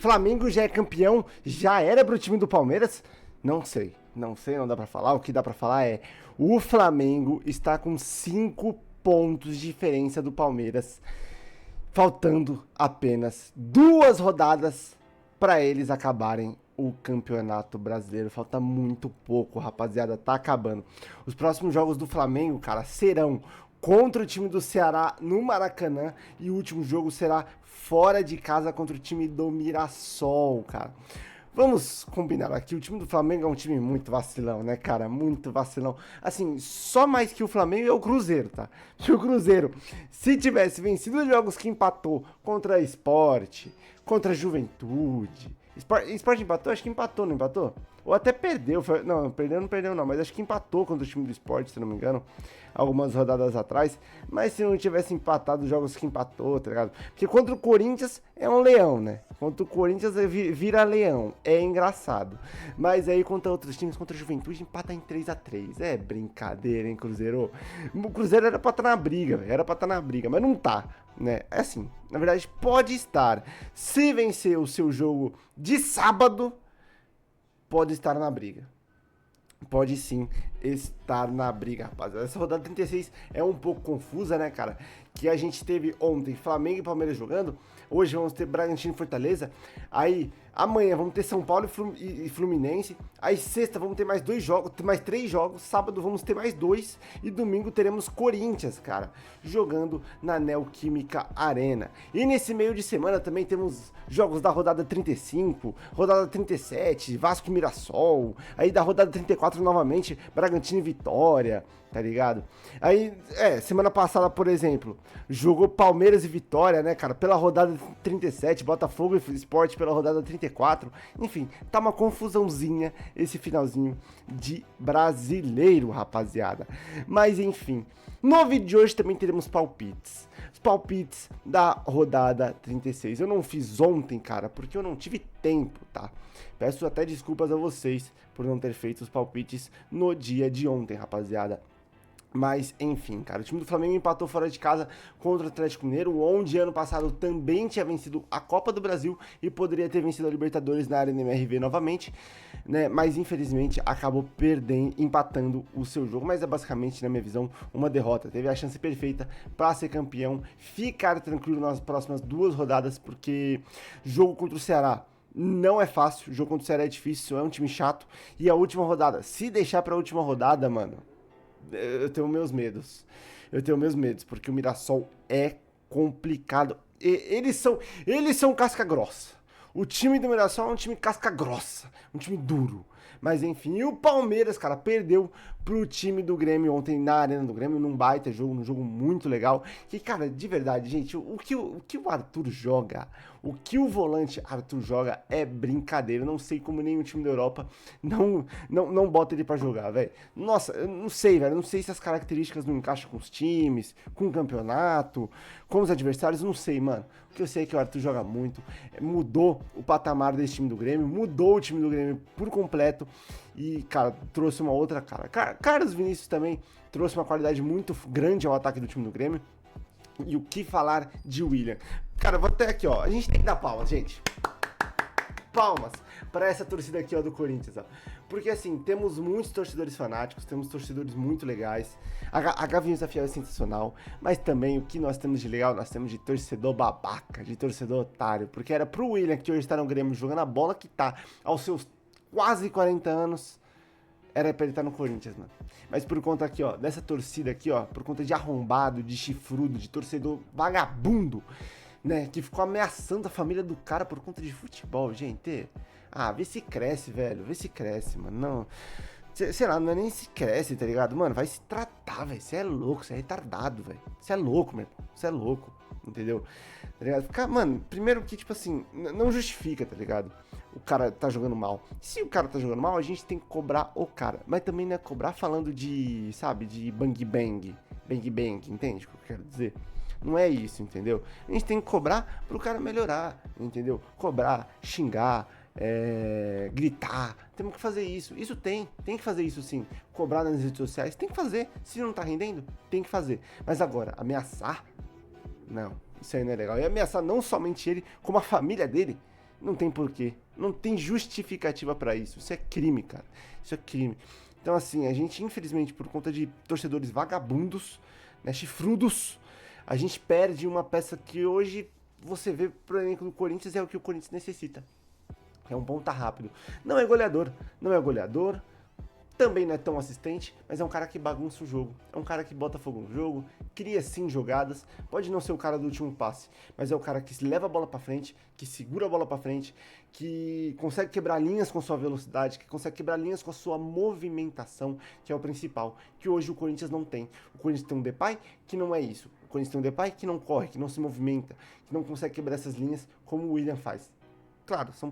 Flamengo já é campeão, já era pro time do Palmeiras? Não sei, não dá pra falar. O que dá pra falar é, o Flamengo está com 5 pontos de diferença do Palmeiras, faltando apenas 2 rodadas para eles acabarem o Campeonato Brasileiro. Falta muito pouco, rapaziada, tá acabando. Os próximos jogos do Flamengo, cara, serão contra o time do Ceará no Maracanã e o último jogo será fora de casa contra o time do Mirassol, cara. Vamos combinar aqui, o time do Flamengo é um time muito vacilão, né, cara? Muito vacilão. Assim, só mais que o Flamengo é o Cruzeiro, tá? Se o Cruzeiro, se tivesse vencido os jogos que empatou contra a Sport, contra a Juventude... Sport empatou? Acho que empatou, não empatou? Ou até perdeu. Não, perdeu não, mas acho que empatou contra o time do Sport, se não me engano, algumas rodadas atrás. Mas se não tivesse empatado os jogos que empatou, tá ligado? Porque contra o Corinthians é um leão, né? Contra o Corinthians vira leão. É engraçado. Mas aí contra outros times, contra a Juventude, empata em 3-3. É brincadeira, hein, Cruzeiro? O Cruzeiro era pra estar na briga, velho. Era pra estar na briga, mas não tá, né? É assim, na verdade pode estar. Se vencer o seu jogo de sábado, pode estar na briga. Pode sim estar na briga, rapaziada. Essa rodada 36 é um pouco confusa, né, cara? Que a gente teve ontem Flamengo e Palmeiras jogando. Hoje vamos ter Bragantino e Fortaleza. Aí amanhã vamos ter São Paulo e Fluminense. Aí sexta vamos ter mais 2 jogos, mais 3 jogos. Sábado vamos ter mais 2. E domingo teremos Corinthians, cara, jogando na Neoquímica Arena. E nesse meio de semana também temos jogos da rodada 35, rodada 37, Vasco e Mirassol. Aí da rodada 34 novamente, Bragantino e Vitória, tá ligado? Aí, semana passada, por exemplo, jogou Palmeiras e Vitória, né, cara, pela rodada 37, Botafogo e Sport pela rodada 34, enfim, tá uma confusãozinha esse finalzinho de brasileiro, rapaziada. Mas, enfim, no vídeo de hoje também teremos palpites. Os palpites da rodada 36. Eu não fiz ontem, cara, porque eu não tive tempo, tá? Peço até desculpas a vocês por não ter feito os palpites no dia de ontem, rapaziada. Mas, enfim, cara, o time do Flamengo empatou fora de casa contra o Atlético Mineiro, onde ano passado também tinha vencido a Copa do Brasil e poderia ter vencido a Libertadores na Arena MRV novamente, né? Mas, infelizmente, acabou perdendo, empatando o seu jogo, mas é basicamente, na minha visão, uma derrota. Teve a chance perfeita para ser campeão, ficar tranquilo nas próximas 2 rodadas, porque jogo contra o Ceará não é fácil, o jogo contra o Ceará é difícil, é um time chato, e a última rodada, se deixar pra última rodada, mano, eu tenho meus medos. Porque o Mirassol é complicado. Eles são casca grossa. O time do Mirassol é um time casca grossa, um time duro. Mas enfim, e o Palmeiras, cara, perdeu pro time do Grêmio ontem na Arena do Grêmio, num baita jogo, num jogo muito legal. Que, cara, de verdade, gente, o que o Arthur joga, o que o volante Arthur joga é brincadeira. Eu não sei como nenhum time da Europa não bota ele pra jogar, velho. Nossa, eu não sei, velho. Eu não sei se as características não encaixam com os times, com o campeonato, com os adversários, não sei, mano. O que eu sei é que o Arthur joga muito, mudou o patamar desse time do Grêmio, mudou o time do Grêmio por completo e, cara, trouxe uma outra cara. Carlos Vinícius também trouxe uma qualidade muito grande ao ataque do time do Grêmio. E o que falar de William? Cara, vou até aqui, ó, a gente tem que dar palmas, gente. Palmas para essa torcida aqui, ó, do Corinthians, ó. Porque, assim, temos muitos torcedores fanáticos, temos torcedores muito legais. A Gaviões da Fiel é sensacional, mas também o que nós temos de legal, nós temos de torcedor babaca, de torcedor otário. Porque era pro William, que hoje está no Grêmio jogando a bola que tá aos seus quase 40 anos, era pra ele estar no Corinthians, mano. Mas por conta aqui, ó, dessa torcida aqui, ó, por conta de arrombado, de chifrudo, de torcedor vagabundo, né, que ficou ameaçando a família do cara por conta de futebol, gente. Ah, vê se cresce, velho, vê se cresce, mano. Não, sei lá, não é nem se cresce, tá ligado? Mano, vai se tratar, velho. Você é louco, você é retardado, velho. Você é louco, meu irmão. Você é louco, entendeu? Tá ligado? Ficar, mano, primeiro que, tipo assim, não justifica, tá ligado? O cara tá jogando mal. Se o cara tá jogando mal, a gente tem que cobrar o cara. Mas também não é cobrar falando de, sabe, de bang bang, entende o que eu quero dizer? Não é isso, entendeu? A gente tem que cobrar pro cara melhorar, entendeu? Cobrar, xingar, gritar, temos que fazer isso. Isso tem que fazer isso sim. Cobrar nas redes sociais, tem que fazer. Se não tá rendendo, tem que fazer. Mas agora, ameaçar? Não, isso aí não é legal. E ameaçar não somente ele, como a família dele, Não tem porquê. Não tem justificativa pra isso. Isso é crime, cara. Isso é crime. Então, assim, a gente, infelizmente, por conta de torcedores vagabundos, né, chifrudos, a gente perde uma peça que hoje você vê pro elenco do Corinthians é o que o Corinthians necessita. É um ponta rápido. Não é goleador. Não é goleador. Também não é tão assistente, mas é um cara que bagunça o jogo. É um cara que bota fogo no jogo, cria sim jogadas. Pode não ser o cara do último passe, mas é o cara que leva a bola pra frente, que segura a bola pra frente, que consegue quebrar linhas com sua velocidade, que consegue quebrar linhas com a sua movimentação, que é o principal, que hoje o Corinthians não tem. O Corinthians tem um Depay que não é isso. O Corinthians tem um Depay que não corre, que não se movimenta, que não consegue quebrar essas linhas como o William faz. Claro, são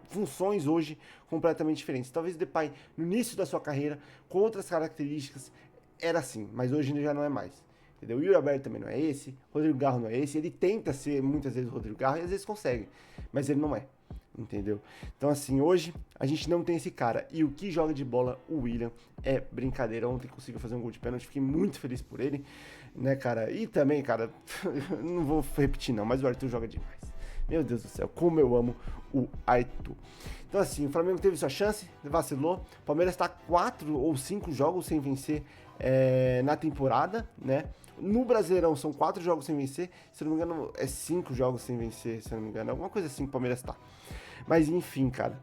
funções hoje completamente diferentes. Talvez o Depay, no início da sua carreira, com outras características, era assim, mas hoje já não é mais. Entendeu? O Yuri Alberto também não é esse, Rodrigo Garro não é esse, ele tenta ser muitas vezes o Rodrigo Garro e às vezes consegue, mas ele não é. Entendeu? Então, assim, hoje a gente não tem esse cara. E o que joga de bola, o William, é brincadeira. Ontem conseguiu fazer um gol de pênalti, fiquei muito feliz por ele, né, cara? E também, cara, não vou repetir não, mas o Arthur joga demais. Meu Deus do céu, como eu amo o Arthur. Então, assim, o Flamengo teve sua chance, vacilou. O Palmeiras está 4 ou 5 jogos sem vencer na temporada, né? No Brasileirão são 4 jogos sem vencer. Se eu não me engano, é 5 jogos sem vencer, se eu não me engano. Alguma coisa assim que o Palmeiras tá. Mas, enfim, cara.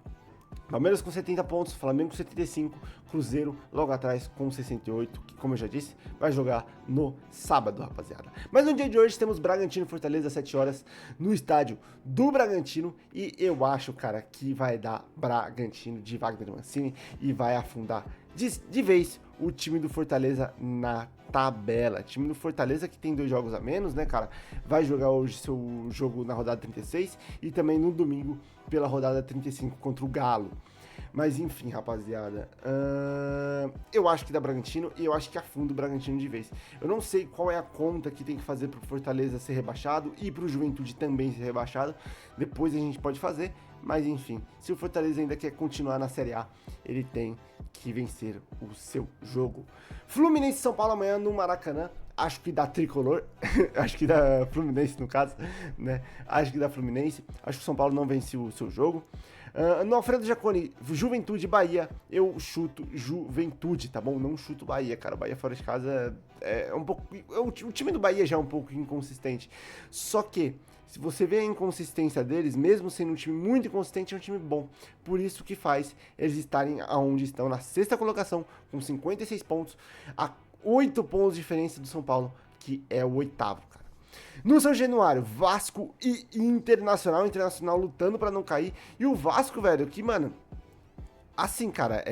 Palmeiras com 70 pontos, Flamengo com 75, Cruzeiro logo atrás com 68, que, como eu já disse, vai jogar no sábado, rapaziada. Mas no dia de hoje temos Bragantino e Fortaleza às 7 horas no estádio do Bragantino e eu acho, cara, que vai dar Bragantino de Wagner Mancini e vai afundar de vez o time do Fortaleza na tabela. Time do Fortaleza que tem 2 jogos a menos, né, cara? Vai jogar hoje seu jogo na rodada 36 e também no domingo pela rodada 35 contra o Galo. Mas enfim, rapaziada, eu acho que dá Bragantino e eu acho que afunda o Bragantino de vez. Eu não sei qual é a conta que tem que fazer pro Fortaleza ser rebaixado e pro Juventude também ser rebaixado. Depois a gente pode fazer, mas enfim, se o Fortaleza ainda quer continuar na Série A, ele tem que vencer o seu jogo. Fluminense e São Paulo amanhã no Maracanã. Acho que dá Tricolor, acho que dá Fluminense no caso, né? Acho que dá Fluminense, acho que o São Paulo não venceu o seu jogo. No Alfredo Jaconi, Juventude Bahia, eu chuto Juventude, tá bom? Não chuto Bahia, cara. Bahia fora de casa é um pouco. O time do Bahia já é um pouco inconsistente. Só que, se você vê a inconsistência deles, mesmo sendo um time muito inconsistente, é um time bom. Por isso que faz eles estarem aonde estão, na 6ª colocação, com 56 pontos, a 8 pontos de diferença do São Paulo, que é o 8º, cara. No São Januário, Vasco e Internacional lutando pra não cair. E o Vasco, velho, que, mano, assim, cara,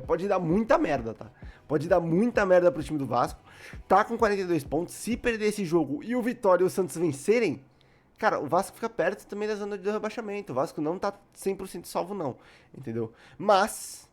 pode dar muita merda, tá? Pode dar muita merda pro time do Vasco. Tá com 42 pontos. Se perder esse jogo e o Vitória e o Santos vencerem, cara, o Vasco fica perto também da zona de rebaixamento. O Vasco não tá 100% salvo, não, entendeu? Mas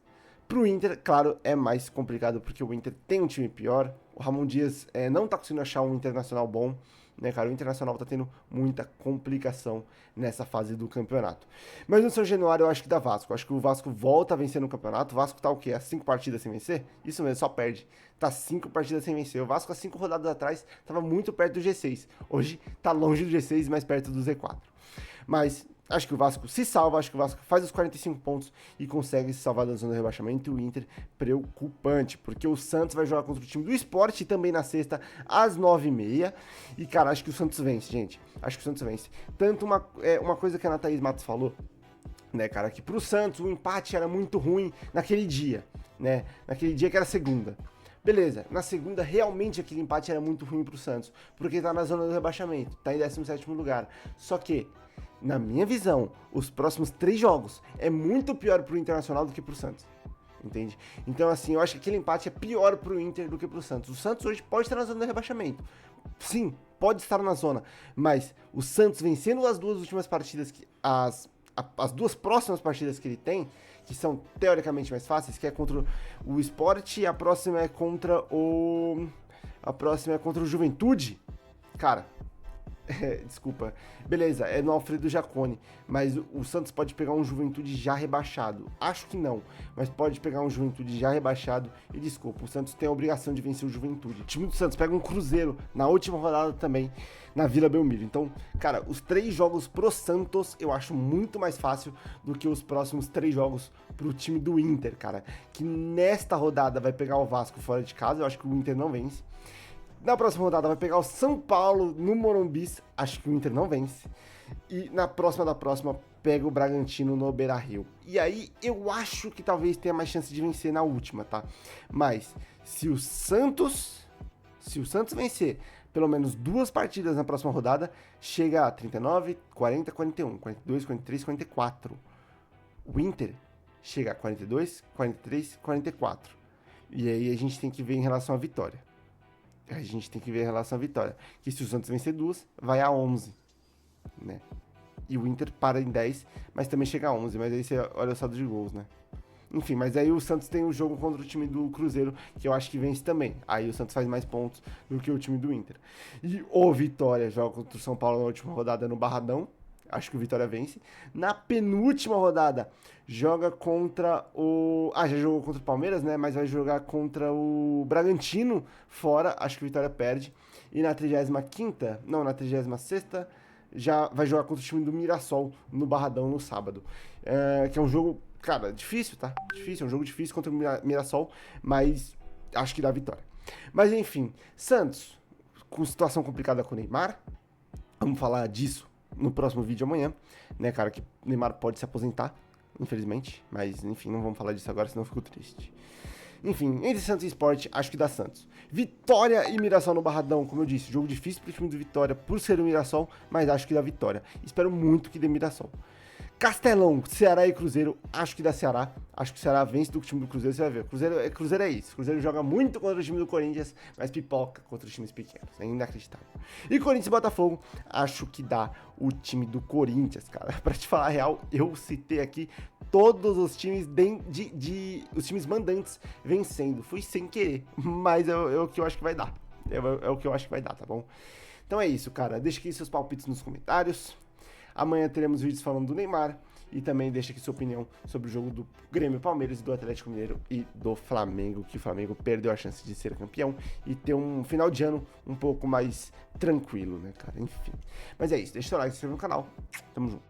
pro Inter, claro, é mais complicado porque o Inter tem um time pior. O Ramon Dias não tá conseguindo achar um Internacional bom, né, cara? O Internacional tá tendo muita complicação nessa fase do campeonato. Mas no São Januário eu acho que dá Vasco. Eu acho que o Vasco volta a vencer no campeonato. O Vasco tá o quê? Há 5 partidas sem vencer? Isso mesmo, só perde. Tá 5 partidas sem vencer. O Vasco há 5 rodadas atrás tava muito perto do G6. Hoje tá longe do G6 e mais perto do Z4. Mas acho que o Vasco se salva, acho que o Vasco faz os 45 pontos e consegue se salvar da zona de rebaixamento. E o Inter, preocupante, porque o Santos vai jogar contra o time do Sport também na sexta, às 9h30. E, cara, acho que o Santos vence, gente. Acho que o Santos vence. Tanto uma coisa que a Thaís Matos falou, né, cara, que pro Santos o empate era muito ruim naquele dia, né? Naquele dia que era segunda. Beleza, na segunda realmente aquele empate era muito ruim pro Santos, porque tá na zona do rebaixamento, tá em 17º lugar. Só que, na minha visão, os próximos 3 jogos é muito pior pro Internacional do que pro Santos, entende? Então, assim, eu acho que aquele empate é pior pro Inter do que pro Santos. O Santos hoje pode estar na zona do rebaixamento, sim, pode estar na zona, mas o Santos vencendo as 2 últimas partidas, as 2 próximas partidas que ele tem, que são teoricamente mais fáceis, que é contra o Sport e a próxima é contra o Juventude, cara, Desculpa. Beleza, é no Alfredo Jaconi. Mas o Santos pode pegar um Juventude já rebaixado. Acho que não, mas pode pegar um Juventude já rebaixado. E desculpa, o Santos tem a obrigação de vencer o Juventude. O time do Santos pega um Cruzeiro na última rodada também, na Vila Belmiro. Então, cara, os 3 jogos pro Santos eu acho muito mais fácil do que os próximos 3 jogos pro time do Inter, cara. Que nesta rodada vai pegar o Vasco fora de casa. Eu acho que o Inter não vence. Na próxima rodada vai pegar o São Paulo no Morumbi, acho que o Inter não vence. E na próxima da próxima pega o Bragantino no Beira-Rio. E aí eu acho que talvez tenha mais chance de vencer na última, tá? Mas se o Santos vencer pelo menos 2 partidas na próxima rodada, chega a 39, 40, 41, 42, 43, 44. O Inter chega a 42, 43, 44. E aí a gente tem que ver em relação à vitória. Que se o Santos vencer 2, vai a 11, né? E o Inter para em 10, mas também chega a 11. Mas aí você olha o saldo de gols, né? Enfim, mas aí o Santos tem o jogo contra o time do Cruzeiro, que eu acho que vence também. Aí o Santos faz mais pontos do que o time do Inter. E o Vitória joga contra o São Paulo na última rodada no Barradão. Acho que o Vitória vence. Na penúltima rodada, joga contra o... já jogou contra o Palmeiras, né? Mas vai jogar contra o Bragantino fora. Acho que o Vitória perde. E na 35ª, não, na 36ª, já vai jogar contra o time do Mirassol no Barradão no sábado. Que é um jogo, cara, difícil, tá? É um jogo difícil contra o Mirassol, mas acho que dá vitória. Mas enfim, Santos, com situação complicada com o Neymar. Vamos falar disso no próximo vídeo amanhã, né, cara, que o Neymar pode se aposentar, infelizmente, mas enfim, não vamos falar disso agora, senão eu fico triste. Enfim, entre Santos e Sport, acho que dá Santos. Vitória e Mirassol no Barradão, como eu disse, jogo difícil pro time do Vitória por ser o Mirassol, mas acho que dá Vitória. Espero muito que dê Mirassol. Castelão, Ceará e Cruzeiro, acho que dá Ceará. Acho que o Ceará vence do time do Cruzeiro, você vai ver. Cruzeiro é isso. Cruzeiro joga muito contra o time do Corinthians, mas pipoca contra os times pequenos. É inacreditável. E Corinthians e Botafogo, acho que dá o time do Corinthians, cara. Pra te falar a real, eu citei aqui todos os times os times mandantes vencendo. Fui sem querer, mas é o que eu acho que vai dar. É o que eu acho que vai dar, tá bom? Então é isso, cara. Deixa aqui seus palpites nos comentários. Amanhã teremos vídeos falando do Neymar e também deixa aqui sua opinião sobre o jogo do Grêmio Palmeiras e do Atlético Mineiro e do Flamengo, que o Flamengo perdeu a chance de ser campeão e ter um final de ano um pouco mais tranquilo, né, cara? Enfim. Mas é isso, deixa o seu like, se inscreva no canal. Tamo junto.